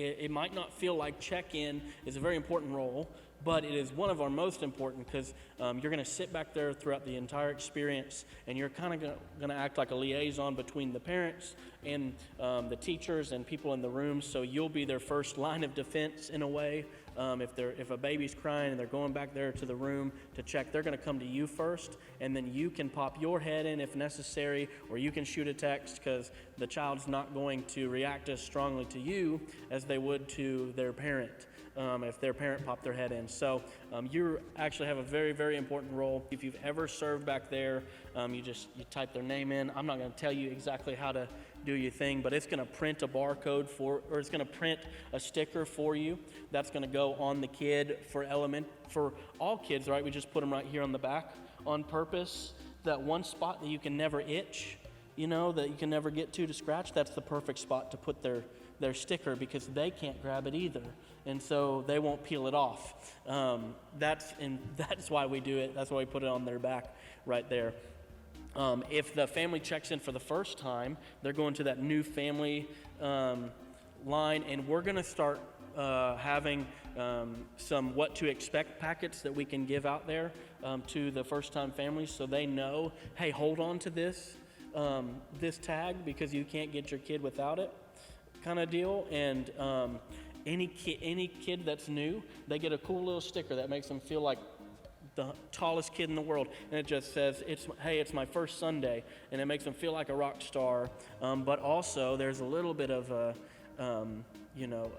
It might not feel like check-in is a very important role, but it is one of our most important because you're going to sit back there throughout the entire experience, and you're kind of going to act like a liaison between the parents and the teachers and people in the room. So you'll be their first line of defense in a way. If a baby's crying and they're going back there to the room to check, they're going to come to you first, and then you can pop your head in if necessary, or you can shoot a text because the child's not going to react as strongly to you as they would to their parent if their parent popped their head in. So you actually have a very, very important role. If you've ever served back there, you type their name in. I'm not going to tell you exactly how to do your thing, but it's going to print a barcode or it's going to print a sticker for you that's going to go on the kid for all kids, right? We just put them right here on the back on purpose. That one spot that you can never itch, that you can never get to scratch, that's the perfect spot to put their sticker because they can't grab it either, and so they won't peel it off. That's why we do it. That's why we put it on their back right there. If the family checks in for the first time, they're going to that new family line, and we're going to start having some what to expect packets that we can give out there to the first-time families, so they know, hey, hold on to this tag because you can't get your kid without it, kind of deal. And any kid that's new, they get a cool little sticker that makes them feel like the tallest kid in the world, and it just says, it's my first Sunday, and it makes them feel like a rock star. But also there's a little bit of a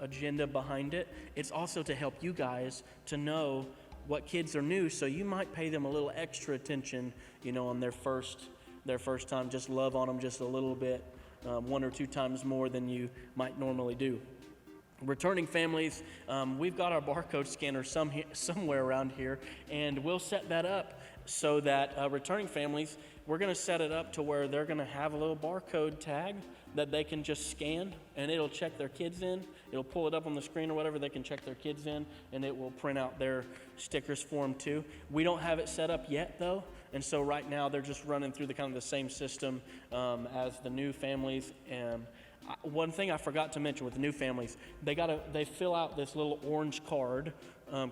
agenda behind it. It's also to help you guys to know what kids are new, so you might pay them a little extra attention, on their first time. Just love on them just a little bit, 1 or 2 times more than you might normally do. Returning families, we've got our barcode scanner somewhere around here, and we'll set that up so that returning families, we're going to set it up to where they're going to have a little barcode tag that they can just scan, and it'll check their kids in. It'll pull it up on the screen or whatever. They can check their kids in, and it will print out their stickers for them too. We don't have it set up yet, though, and so right now they're just running through the same system as the new families. And one thing I forgot to mention with the new families, they fill out this little orange card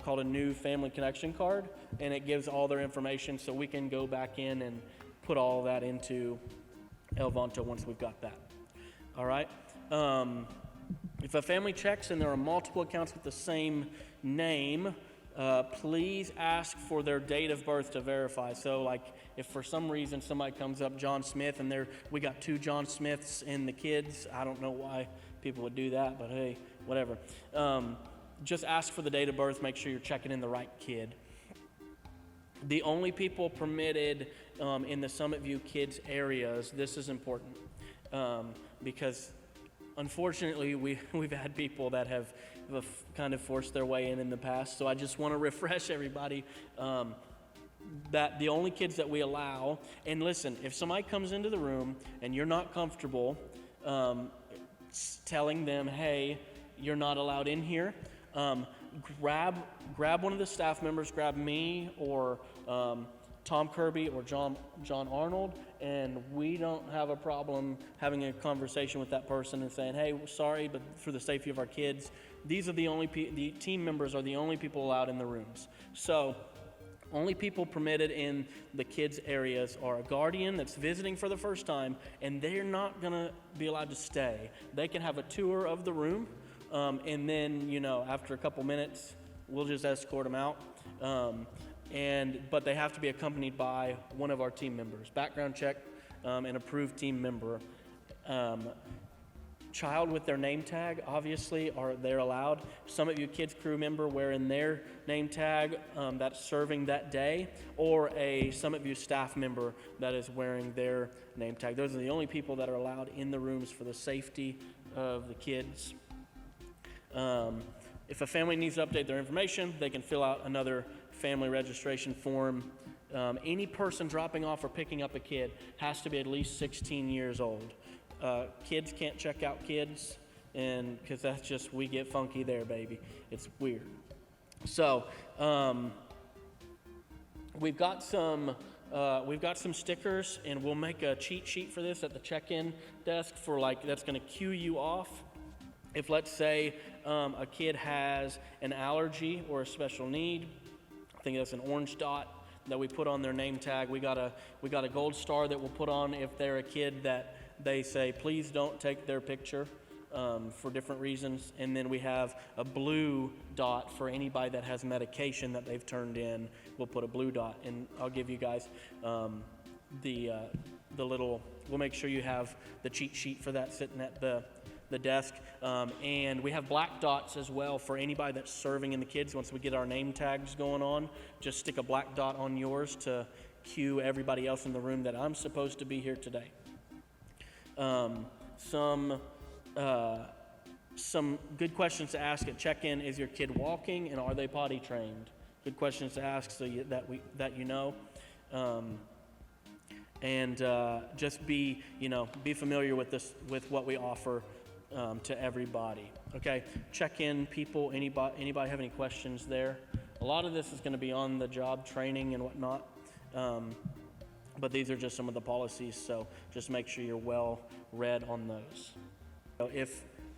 called a new family connection card, and it gives all their information, so we can go back in and put all that into El Vanto once we've got that. All right. If a family checks and there are multiple accounts with the same name, please ask for their date of birth to verify. So like if for some reason somebody comes up John Smith and we got 2 John Smiths in the kids, I don't know why people would do that, but hey, whatever. Just ask for the date of birth, make sure you're checking in the right kid. The only people permitted in the Summitview kids areas, this is important, because unfortunately we've had people that have kind of forced their way in the past. So I just want to refresh everybody that the only kids that we allow, and listen, if somebody comes into the room and you're not comfortable telling them, hey, you're not allowed in here, grab one of the staff members, grab me or Tom Kirby or John Arnold, and we don't have a problem having a conversation with that person and saying, hey, sorry, but for the safety of our kids, these are the team members are the only people allowed in the rooms. So only people permitted in the kids areas are a guardian that's visiting for the first time, and they're not going to be allowed to stay. They can have a tour of the room, and then, after a couple minutes, we'll just escort them out. But they have to be accompanied by one of our team members. Background check, an approved team member. Child with their name tag, obviously, they're allowed. Some of you kids crew member wearing their name tag that's serving that day, or a Summitview staff member that is wearing their name tag. Those are the only people that are allowed in the rooms for the safety of the kids. If a family needs to update their information, they can fill out another family registration form. Any person dropping off or picking up a kid has to be at least 16 years old. Kids can't check out kids, and because that's just, we get funky there, baby. It's weird. So we've got some stickers, and we'll make a cheat sheet for this at the check-in desk that's going to cue you off If, let's say, a kid has an allergy or a special need, I think that's an orange dot that we put on their name tag. We got a gold star that we'll put on if they're a kid that they say, please don't take their picture for different reasons. And then we have a blue dot for anybody that has medication that they've turned in. We'll put a blue dot, and I'll give you guys the little. We'll make sure you have the cheat sheet for that sitting at the desk, and we have black dots as well for anybody that's serving in the kids. Once we get our name tags going on, just stick a black dot on yours to cue everybody else in the room that I'm supposed to be here today. Some good questions to ask at check-in: is your kid walking, and are they potty trained? Good questions to ask so that you know. And just be familiar with what we offer to everybody. Okay, check in people. Anybody have any questions there? A lot of this is going to be on the job training and whatnot, but these are just some of the policies. So just make sure you're well read on those. So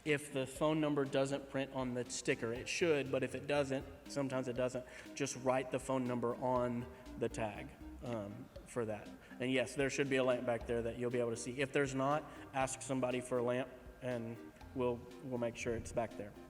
if the phone number doesn't print on the sticker, it should, but if it doesn't, sometimes it doesn't. Just write the phone number on the tag for that. And yes, there should be a lamp back there that you'll be able to see. If there's not, ask somebody for a lamp, and we'll make sure it's back there.